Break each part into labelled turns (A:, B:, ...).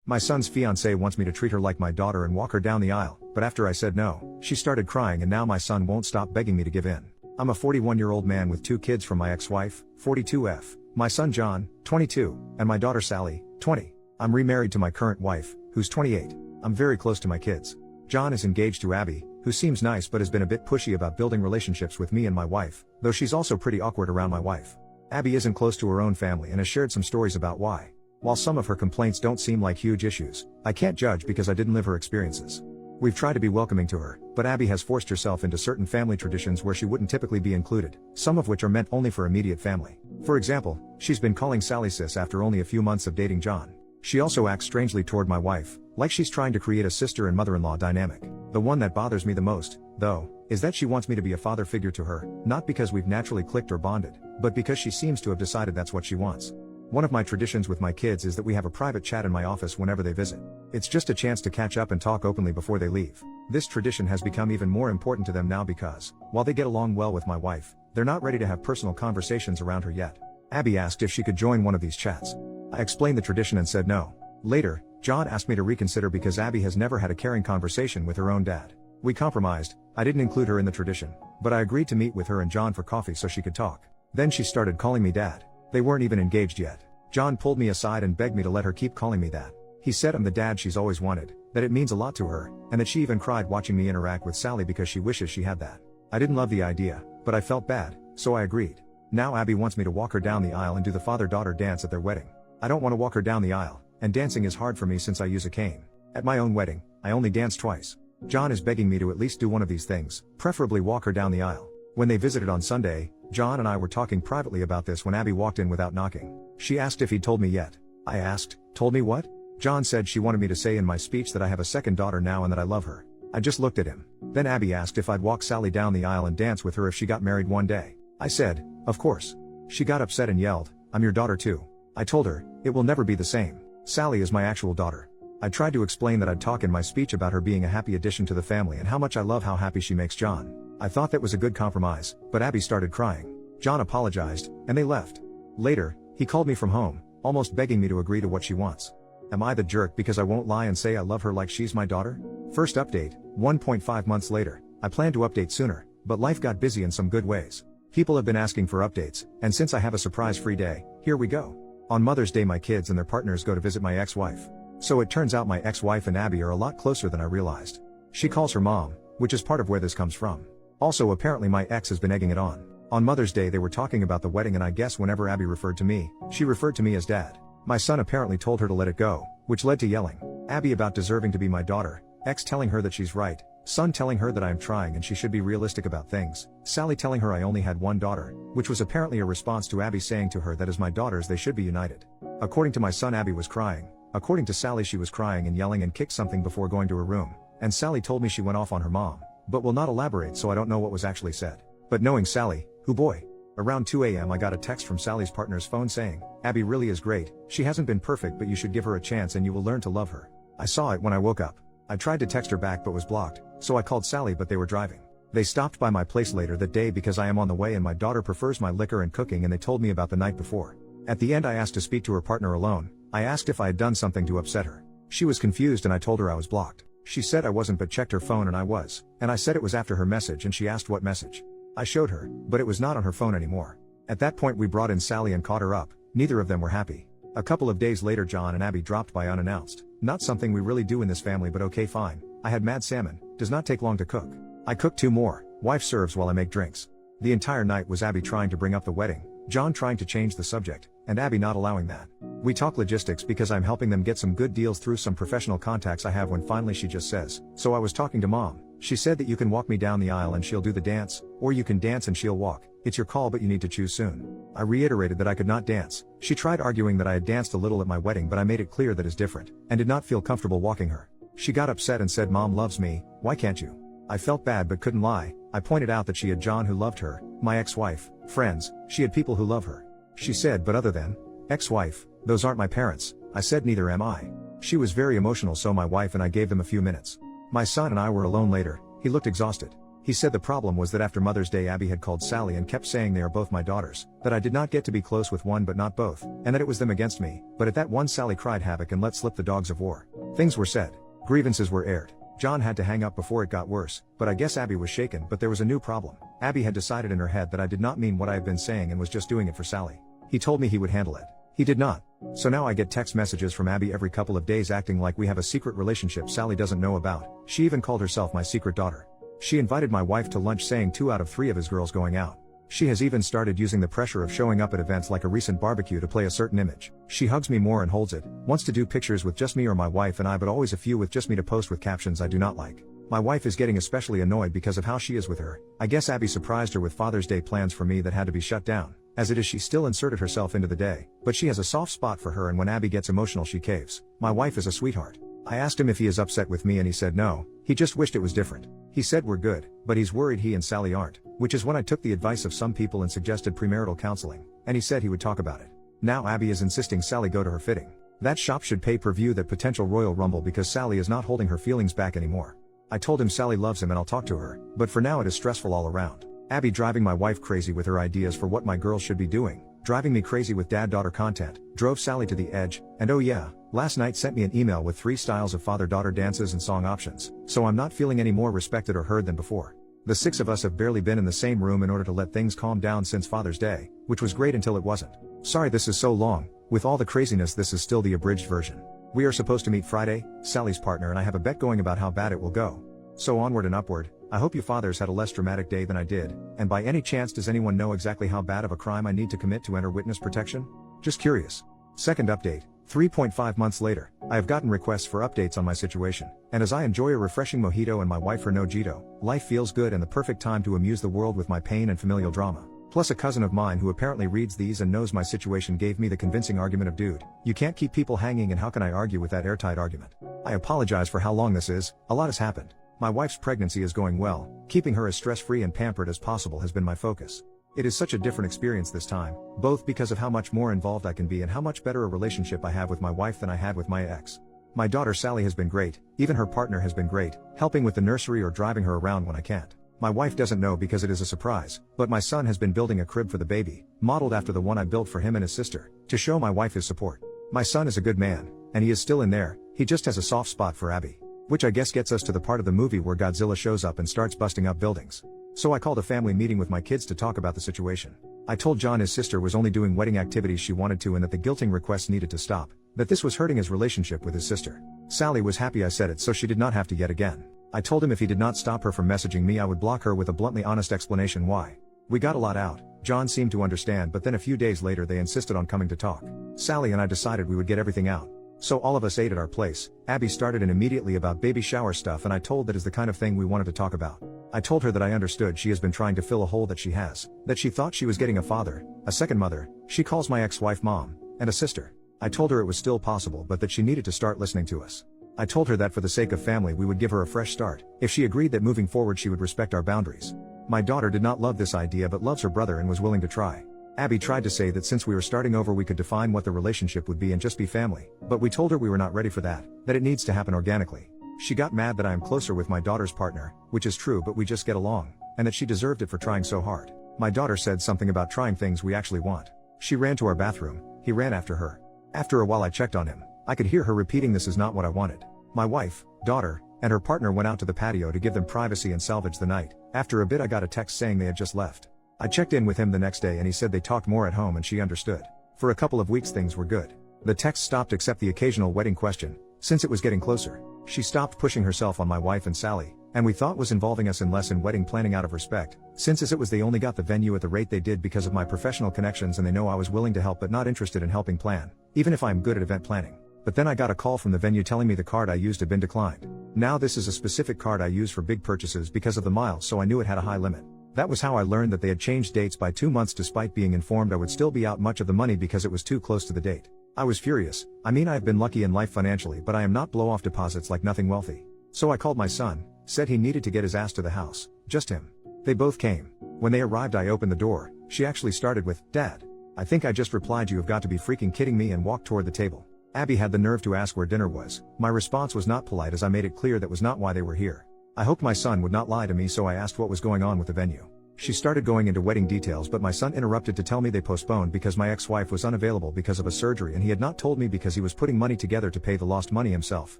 A: My son's fiancée wants me to treat her like my daughter and walk her down the aisle, but after I said no, she started crying and now my son won't stop begging me to give in. I'm a 41-year-old man with 2 kids from my ex-wife, 42F, my son John, 22, and my daughter Sally, 20. I'm remarried to my current wife, who's 28. I'm very close to my kids. John is engaged to Abby, who seems nice but has been a bit pushy about building relationships with me and my wife, though she's also pretty awkward around my wife. Abby isn't close to her own family and has shared some stories about why. While some of her complaints don't seem like huge issues, I can't judge because I didn't live her experiences. We've tried to be welcoming to her, but Abby has forced herself into certain family traditions where she wouldn't typically be included, some of which are meant only for immediate family. For example, she's been calling Sally sis after only a few months of dating John. She also acts strangely toward my wife, like she's trying to create a sister and mother-in-law dynamic. The one that bothers me the most, though, is that she wants me to be a father figure to her, not because we've naturally clicked or bonded, but because she seems to have decided that's what she wants. One of my traditions with my kids is that we have a private chat in my office whenever they visit. It's just a chance to catch up and talk openly before they leave. This tradition has become even more important to them now because, while they get along well with my wife, they're not ready to have personal conversations around her yet. Abby asked if she could join one of these chats. I explained the tradition and said no. Later, John asked me to reconsider because Abby has never had a caring conversation with her own dad. We compromised. I didn't include her in the tradition, but I agreed to meet with her and John for coffee so she could talk. Then she started calling me dad. They weren't even engaged yet. John pulled me aside and begged me to let her keep calling me that. He said I'm the dad she's always wanted, that it means a lot to her, and that she even cried watching me interact with Sally because she wishes she had that. I didn't love the idea, but I felt bad, so I agreed. Now Abby wants me to walk her down the aisle and do the father-daughter dance at their wedding. I don't want to walk her down the aisle, and dancing is hard for me since I use a cane. At my own wedding, I only danced twice. John is begging me to at least do one of these things, preferably walk her down the aisle. When they visited on Sunday, John and I were talking privately about this when Abby walked in without knocking. She asked if he'd told me yet. I asked, told me what? John said she wanted me to say in my speech that I have a second daughter now and that I love her. I just looked at him. Then Abby asked if I'd walk Sally down the aisle and dance with her if she got married one day. I said, of course. She got upset and yelled, I'm your daughter too. I told her, it will never be the same. Sally is my actual daughter. I tried to explain that I'd talk in my speech about her being a happy addition to the family and how much I love how happy she makes John. I thought that was a good compromise, but Abby started crying. John apologized, and they left. Later, he called me from home, almost begging me to agree to what she wants. Am I the jerk because I won't lie and say I love her like she's my daughter? First update, 1.5 months later. I planned to update sooner, but life got busy in some good ways. People have been asking for updates, and since I have a surprise-free day, here we go. On Mother's Day my kids and their partners go to visit my ex-wife. So it turns out my ex-wife and Abby are a lot closer than I realized. She calls her mom, which is part of where this comes from. Also apparently my ex has been egging it on. On Mother's Day they were talking about the wedding and I guess whenever Abby referred to me, she referred to me as dad. My son apparently told her to let it go, which led to yelling. Abby about deserving to be my daughter, ex telling her that she's right, son telling her that I'm trying and she should be realistic about things, Sally telling her I only had one daughter, which was apparently a response to Abby saying to her that as my daughters they should be united. According to my son Abby was crying, according to Sally she was crying and yelling and kicked something before going to her room, and Sally told me she went off on her mom, but will not elaborate so I don't know what was actually said. But knowing Sally, who boy. Around 2 a.m. I got a text from Sally's partner's phone saying, Abby really is great, she hasn't been perfect but you should give her a chance and you will learn to love her. I saw it when I woke up. I tried to text her back but was blocked, so I called Sally but they were driving. They stopped by my place later that day because I am on the way and my daughter prefers my liquor and cooking and they told me about the night before. At the end I asked to speak to her partner alone. I asked if I had done something to upset her. She was confused and I told her I was blocked. She said I wasn't but checked her phone and I was, and I said it was after her message and she asked what message. I showed her, but it was not on her phone anymore. At that point we brought in Sally and caught her up. Neither of them were happy. A couple of days later John and Abby dropped by unannounced. Not something we really do in this family but okay fine. I had mad salmon, does not take long to cook. I cooked 2 more, wife serves while I make drinks. The entire night was Abby trying to bring up the wedding, John trying to change the subject, and Abby not allowing that. We talk logistics because I'm helping them get some good deals through some professional contacts I have when finally she just says, so I was talking to mom. She said that you can walk me down the aisle and she'll do the dance, or you can dance and she'll walk. It's your call but you need to choose soon. I reiterated that I could not dance. She tried arguing that I had danced a little at my wedding but I made it clear that is different, and did not feel comfortable walking her. She got upset and said mom loves me, why can't you? I felt bad but couldn't lie. I pointed out that she had John who loved her, my ex-wife, friends, she had people who love her. She said but other than ex-wife, those aren't my parents. I said neither am I. She was very emotional so my wife and I gave them a few minutes. My son and I were alone later. He looked exhausted. He said the problem was that after Mother's Day Abby had called Sally and kept saying they are both my daughters, that I did not get to be close with one but not both, and that it was them against me, but at that one Sally cried havoc and let slip the dogs of war. Things were said. Grievances were aired. John had to hang up before it got worse, but I guess Abby was shaken, but there was a new problem. Abby had decided in her head that I did not mean what I had been saying and was just doing it for Sally. He told me he would handle it. He did not. So now I get text messages from Abby every couple of days acting like we have a secret relationship Sally doesn't know about. She even called herself my secret daughter. She invited my wife to lunch saying 2 out of 3 of his girls going out. She has even started using the pressure of showing up at events like a recent barbecue to play a certain image. She hugs me more and holds it, wants to do pictures with just me or my wife and I, but always a few with just me to post with captions I do not like. My wife is getting especially annoyed because of how she is with her. I guess Abby surprised her with Father's Day plans for me that had to be shut down. As it is, she still inserted herself into the day, but she has a soft spot for her and when Abby gets emotional she caves. My wife is a sweetheart. I asked him if he is upset with me and he said no, he just wished it was different. He said we're good, but he's worried he and Sally aren't, which is when I took the advice of some people and suggested premarital counseling, and he said he would talk about it. Now Abby is insisting Sally go to her fitting. That shop should pay per view that potential Royal Rumble because Sally is not holding her feelings back anymore. I told him Sally loves him and I'll talk to her, but for now it is stressful all around. Abby driving my wife crazy with her ideas for what my girls should be doing, driving me crazy with dad-daughter content, drove Sally to the edge, and oh yeah, last night sent me an email with 3 styles of father-daughter dances and song options, so I'm not feeling any more respected or heard than before. The 6 of us have barely been in the same room in order to let things calm down since Father's Day, which was great until it wasn't. Sorry this is so long, with all the craziness this is still the abridged version. We are supposed to meet Friday, Sally's partner and I have a bet going about how bad it will go. So onward and upward. I hope you fathers had a less dramatic day than I did, and by any chance does anyone know exactly how bad of a crime I need to commit to enter witness protection? Just curious. Second update, 3.5 months later, I have gotten requests for updates on my situation, and as I enjoy a refreshing mojito and my wife her nojito, life feels good and the perfect time to amuse the world with my pain and familial drama. Plus a cousin of mine who apparently reads these and knows my situation gave me the convincing argument of dude, you can't keep people hanging and how can I argue with that airtight argument? I apologize for how long this is, a lot has happened. My wife's pregnancy is going well, keeping her as stress-free and pampered as possible has been my focus. It is such a different experience this time, both because of how much more involved I can be and how much better a relationship I have with my wife than I had with my ex. My daughter Sally has been great, even her partner has been great, helping with the nursery or driving her around when I can't. My wife doesn't know because it is a surprise, but my son has been building a crib for the baby, modeled after the one I built for him and his sister, to show my wife his support. My son is a good man, and he is still in there, he just has a soft spot for Abby. Which I guess gets us to the part of the movie where Godzilla shows up and starts busting up buildings. So I called a family meeting with my kids to talk about the situation. I told John his sister was only doing wedding activities she wanted to and that the guilting requests needed to stop, that this was hurting his relationship with his sister. Sally was happy I said it so she did not have to yet again. I told him if he did not stop her from messaging me I would block her with a bluntly honest explanation why. We got a lot out, John seemed to understand but then a few days later they insisted on coming to talk. Sally and I decided we would get everything out. So all of us ate at our place. Abby started in immediately about baby shower stuff and I told that is the kind of thing we wanted to talk about. I told her that I understood she has been trying to fill a hole that she has, that she thought she was getting a father, a second mother, she calls my ex-wife mom, and a sister. I told her it was still possible but that she needed to start listening to us. I told her that for the sake of family we would give her a fresh start, if she agreed that moving forward she would respect our boundaries. My daughter did not love this idea but loves her brother and was willing to try. Abby tried to say that since we were starting over we could define what the relationship would be and just be family, but we told her we were not ready for that it needs to happen organically. She got mad that I am closer with my daughter's partner, which is true but we just get along, and that she deserved it for trying so hard. My daughter said something about trying things we actually want. She ran to our bathroom, he ran after her. After a while I checked on him, I could hear her repeating this is not what I wanted. My wife, daughter, and her partner went out to the patio to give them privacy and salvage the night. After a bit I got a text saying they had just left. I checked in with him the next day and he said they talked more at home and she understood. For a couple of weeks things were good. The text stopped except the occasional wedding question, since it was getting closer. She stopped pushing herself on my wife and Sally, and we thought was involving us in less in wedding planning out of respect, since as it was they only got the venue at the rate they did because of my professional connections and they know I was willing to help but not interested in helping plan, even if I'm good at event planning. But then I got a call from the venue telling me the card I used had been declined. Now this is a specific card I use for big purchases because of the miles so I knew it had a high limit. That was how I learned that they had changed dates by 2 months despite being informed I would still be out much of the money because it was too close to the date. I was furious. I mean I have been lucky in life financially but I am not blow off deposits like nothing wealthy. So I called my son, said he needed to get his ass to the house, just him. They both came. When they arrived I opened the door, she actually started with, "Dad." I think I just replied you have got to be freaking kidding me and walked toward the table. Abby had the nerve to ask where dinner was. My response was not polite as I made it clear that was not why they were here. I hoped my son would not lie to me, so I asked what was going on with the venue. She started going into wedding details, but my son interrupted to tell me they postponed because my ex-wife was unavailable because of a surgery, and he had not told me because he was putting money together to pay the lost money himself,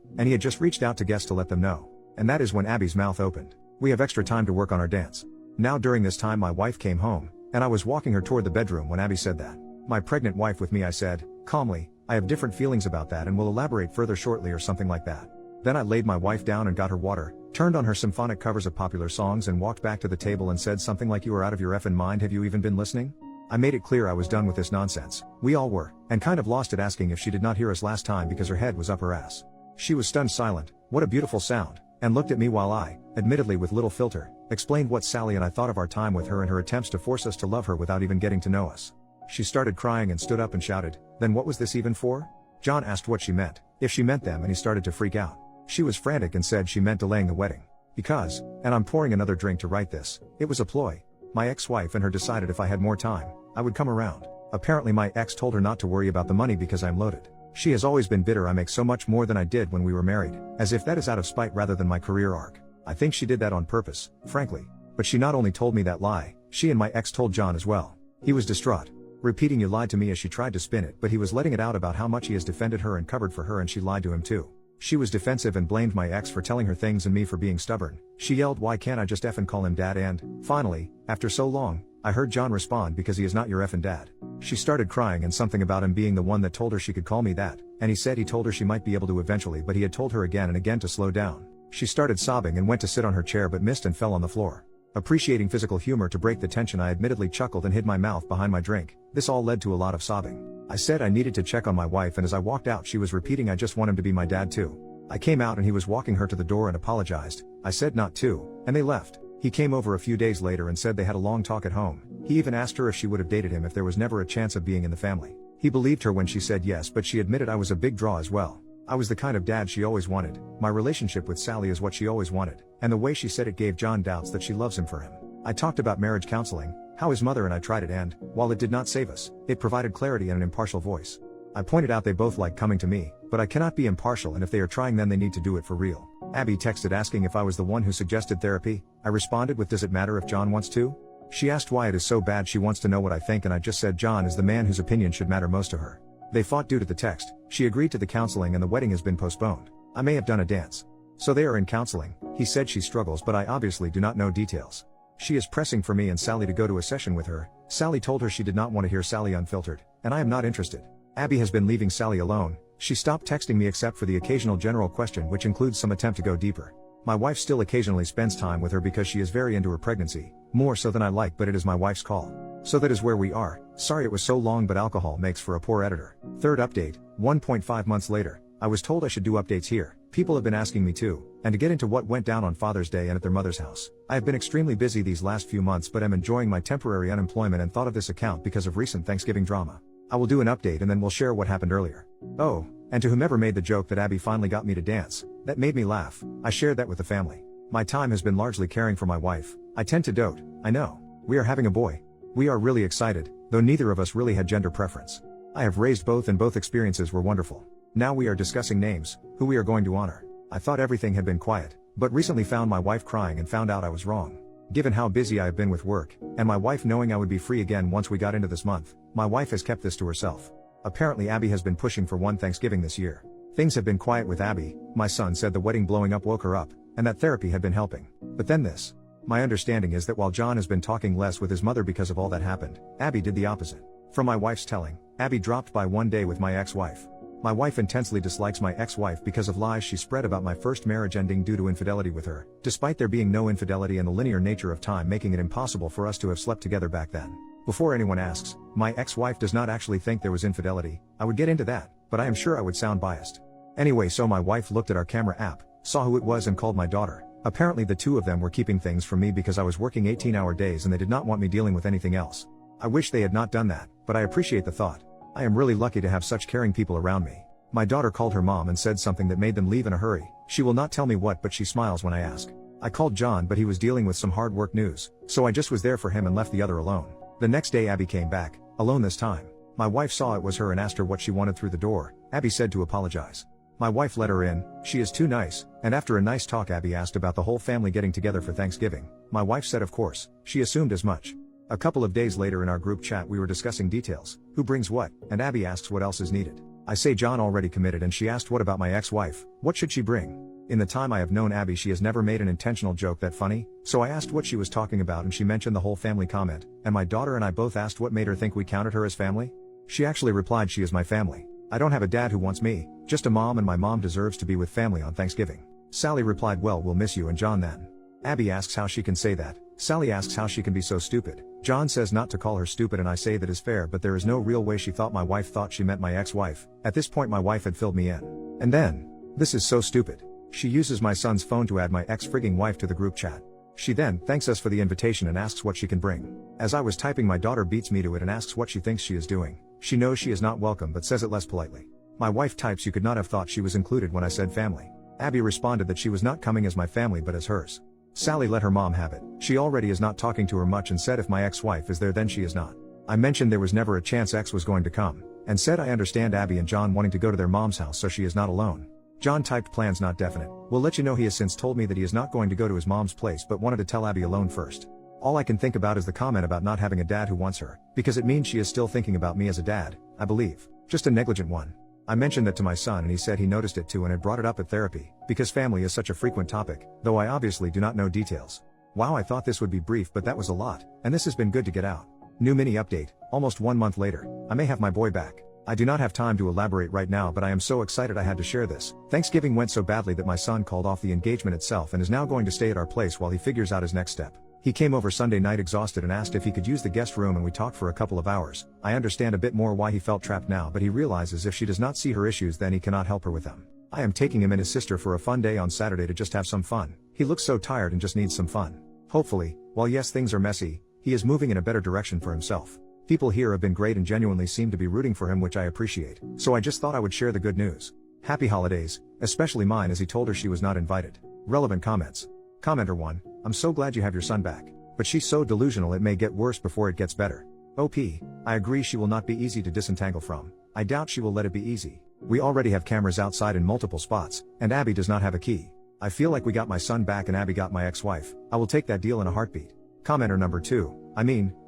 A: and he had just reached out to guests to let them know. And that is when Abby's mouth opened. We have extra time to work on our dance. Now during this time my wife came home, and I was walking her toward the bedroom when Abby said that. My pregnant wife with me, I said, calmly, I have different feelings about that and will elaborate further shortly, or something like that. Then I laid my wife down and got her water, turned on her symphonic covers of popular songs, and walked back to the table and said something like, you are out of your effing mind, have you even been listening? I made it clear I was done with this nonsense. We all were, and kind of lost it, asking if she did not hear us last time because her head was up her ass. She was stunned silent, what a beautiful sound, and looked at me while I, admittedly with little filter, explained what Sally and I thought of our time with her and her attempts to force us to love her without even getting to know us. She started crying and stood up and shouted, then what was this even for? John asked what she meant, if she meant them, and he started to freak out. She was frantic and said she meant delaying the wedding. Because, and I'm pouring another drink to write this, it was a ploy. My ex-wife and her decided if I had more time, I would come around. Apparently my ex told her not to worry about the money because I'm loaded. She has always been bitter I make so much more than I did when we were married, as if that is out of spite rather than my career arc. I think she did that on purpose, frankly. But she not only told me that lie, she and my ex told John as well. He was distraught, repeating you lied to me as she tried to spin it, but he was letting it out about how much he has defended her and covered for her, and she lied to him too. She was defensive and blamed my ex for telling her things and me for being stubborn. She yelled, why can't I just effing call him dad? And, finally, after so long, I heard John respond, because he is not your effing dad. She started crying and something about him being the one that told her she could call me that, and he said he told her she might be able to eventually, but he had told her again and again to slow down. She started sobbing and went to sit on her chair but missed and fell on the floor. Appreciating physical humor to break the tension, I admittedly chuckled and hid my mouth behind my drink. This all led to a lot of sobbing. I said I needed to check on my wife, and as I walked out she was repeating, I just want him to be my dad too. I came out and he was walking her to the door and apologized. I said not to, and they left. He came over a few days later and said they had a long talk at home. He even asked her if she would have dated him if there was never a chance of being in the family. He believed her when she said yes, but she admitted I was a big draw as well. I was the kind of dad she always wanted. My relationship with Sally is what she always wanted, and the way she said it gave John doubts that she loves him for him. I talked about marriage counseling, how his mother and I tried it, and, while it did not save us, it provided clarity and an impartial voice. I pointed out they both like coming to me, but I cannot be impartial, and if they are trying then they need to do it for real. Abby texted asking if I was the one who suggested therapy. I responded with, does it matter if John wants to? She asked why it is so bad, she wants to know what I think, and I just said John is the man whose opinion should matter most to her. They fought due to the text. She agreed to the counseling and the wedding has been postponed. I may have done a dance. So they are in counseling. He said she struggles, but I obviously do not know details. She is pressing for me and Sally to go to a session with her. Sally told her she did not want to hear Sally unfiltered, and I am not interested. Abby has been leaving Sally alone. She stopped texting me except for the occasional general question, which includes some attempt to go deeper. My wife still occasionally spends time with her because she is very into her pregnancy, more so than I like, but it is my wife's call. So that is where we are. Sorry it was so long, but alcohol makes for a poor editor. Third update, 1.5 months later. I was told I should do updates here. People have been asking me to, and to get into what went down on Father's Day and at their mother's house. I have been extremely busy these last few months, but am enjoying my temporary unemployment and thought of this account because of recent Thanksgiving drama. I will do an update and then we'll share what happened earlier. Oh, and to whomever made the joke that Abby finally got me to dance, that made me laugh. I shared that with the family. My time has been largely caring for my wife. I tend to dote, I know. We are having a boy. We are really excited, though neither of us really had gender preference. I have raised both and both experiences were wonderful. Now we are discussing names, who we are going to honor. I thought everything had been quiet, but recently found my wife crying and found out I was wrong. Given how busy I have been with work, and my wife knowing I would be free again once we got into this month, my wife has kept this to herself. Apparently Abby has been pushing for one Thanksgiving this year. Things have been quiet with Abby. My son said the wedding blowing up woke her up, and that therapy had been helping. But then this. My understanding is that while John has been talking less with his mother because of all that happened, Abby did the opposite. From my wife's telling, Abby dropped by one day with my ex-wife. My wife intensely dislikes my ex-wife because of lies she spread about my first marriage ending due to infidelity with her, despite there being no infidelity and the linear nature of time making it impossible for us to have slept together back then. Before anyone asks, my ex-wife does not actually think there was infidelity. I would get into that, but I am sure I would sound biased. Anyway, so my wife looked at our camera app, saw who it was and called my daughter. Apparently the two of them were keeping things from me because I was working 18-hour days and they did not want me dealing with anything else. I wish they had not done that, but I appreciate the thought. I am really lucky to have such caring people around me. My daughter called her mom and said something that made them leave in a hurry. She will not tell me what, but she smiles when I ask. I called John, but he was dealing with some hard work news, so I just was there for him and left the other alone. The next day Abby came back, alone this time. My wife saw it was her and asked her what she wanted through the door. Abby said to apologize. My wife let her in, she is too nice, and after a nice talk Abby asked about the whole family getting together for Thanksgiving. My wife said of course, she assumed as much. A couple of days later in our group chat we were discussing details, who brings what, and Abby asks what else is needed. I say John already committed and she asked what about my ex-wife, what should she bring? In the time I have known Abby she has never made an intentional joke that funny, so I asked what she was talking about and she mentioned the whole family comment, and my daughter and I both asked what made her think we counted her as family? She actually replied she is my family. I don't have a dad who wants me, just a mom and my mom deserves to be with family on Thanksgiving. Sally replied well we'll miss you and John then. Abby asks how she can say that. Sally asks how she can be so stupid. John says not to call her stupid and I say that is fair but there is no real way she thought my wife thought she meant my ex-wife. At this point my wife had filled me in. And then, this is so stupid. She uses my son's phone to add my ex-frigging wife to the group chat. She then thanks us for the invitation and asks what she can bring. As I was typing my daughter beats me to it and asks what she thinks she is doing. She knows she is not welcome but says it less politely. My wife types you could not have thought she was included when I said family. Abby responded that she was not coming as my family but as hers. Sally let her mom have it. She already is not talking to her much and said if my ex-wife is there then she is not. I mentioned there was never a chance X was going to come, and said I understand Abby and John wanting to go to their mom's house so she is not alone. John typed plans not definite. We'll let you know he has since told me that he is not going to go to his mom's place but wanted to tell Abby alone first. All I can think about is the comment about not having a dad who wants her, because it means she is still thinking about me as a dad, I believe. Just a negligent one. I mentioned that to my son and he said he noticed it too and had brought it up at therapy, because family is such a frequent topic, though I obviously do not know details. Wow, I thought this would be brief but that was a lot, and this has been good to get out. New mini update, almost 1 month later, I may have my boy back. I do not have time to elaborate right now but I am so excited I had to share this. Thanksgiving went so badly that my son called off the engagement itself and is now going to stay at our place while he figures out his next step. He came over Sunday night exhausted and asked if he could use the guest room and we talked for a couple of hours. I understand a bit more why he felt trapped now but he realizes if she does not see her issues then he cannot help her with them. I am taking him and his sister for a fun day on Saturday to just have some fun. He looks so tired and just needs some fun. Hopefully, while yes things are messy, he is moving in a better direction for himself. People here have been great and genuinely seem to be rooting for him which I appreciate, so I just thought I would share the good news. Happy holidays, especially mine as he told her she was not invited. Relevant comments. Commenter 1, I'm so glad you have your son back. But she's so delusional it may get worse before it gets better. OP, I agree she will not be easy to disentangle from. I doubt she will let it be easy. We already have cameras outside in multiple spots, and Abby does not have a key. I feel like we got my son back and Abby got my ex-wife. I will take that deal in a heartbeat. Commenter number 2,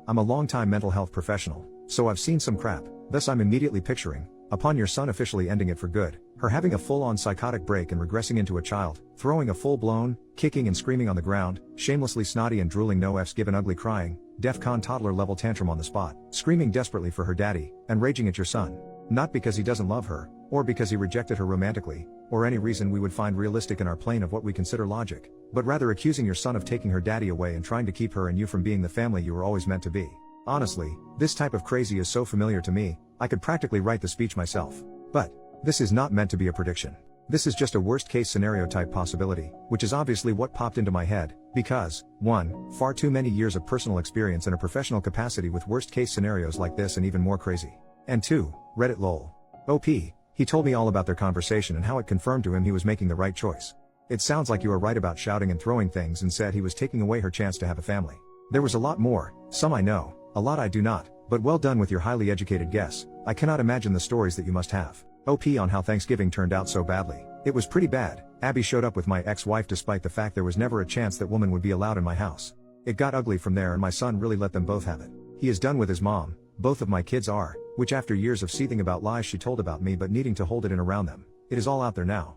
A: I'm a long-time mental health professional, so I've seen some crap, thus I'm immediately picturing, upon your son officially ending it for good, her having a full-on psychotic break and regressing into a child, throwing a full-blown, kicking and screaming on the ground, shamelessly snotty and drooling no F's given ugly crying, DEFCON toddler level tantrum on the spot, screaming desperately for her daddy, and raging at your son. Not because he doesn't love her, or because he rejected her romantically, or any reason we would find realistic in our plane of what we consider logic, but rather accusing your son of taking her daddy away and trying to keep her and you from being the family you were always meant to be. Honestly, this type of crazy is so familiar to me, I could practically write the speech myself. But this is not meant to be a prediction. This is just a worst-case scenario type possibility, which is obviously what popped into my head, because, 1, far too many years of personal experience in a professional capacity with worst-case scenarios like this and even more crazy. And 2, Reddit lol. OP, he told me all about their conversation and how it confirmed to him he was making the right choice. It sounds like you are right about shouting and throwing things and said he was taking away her chance to have a family. There was a lot more, some I know, a lot I do not, but well done with your highly educated guess. I cannot imagine the stories that you must have. OP on how Thanksgiving turned out so badly. It was pretty bad. Abby showed up with my ex-wife despite the fact there was never a chance that woman would be allowed in my house. It got ugly from there and my son really let them both have it. He is done with his mom, both of my kids are, which after years of seething about lies she told about me but needing to hold it in around them, it is all out there now.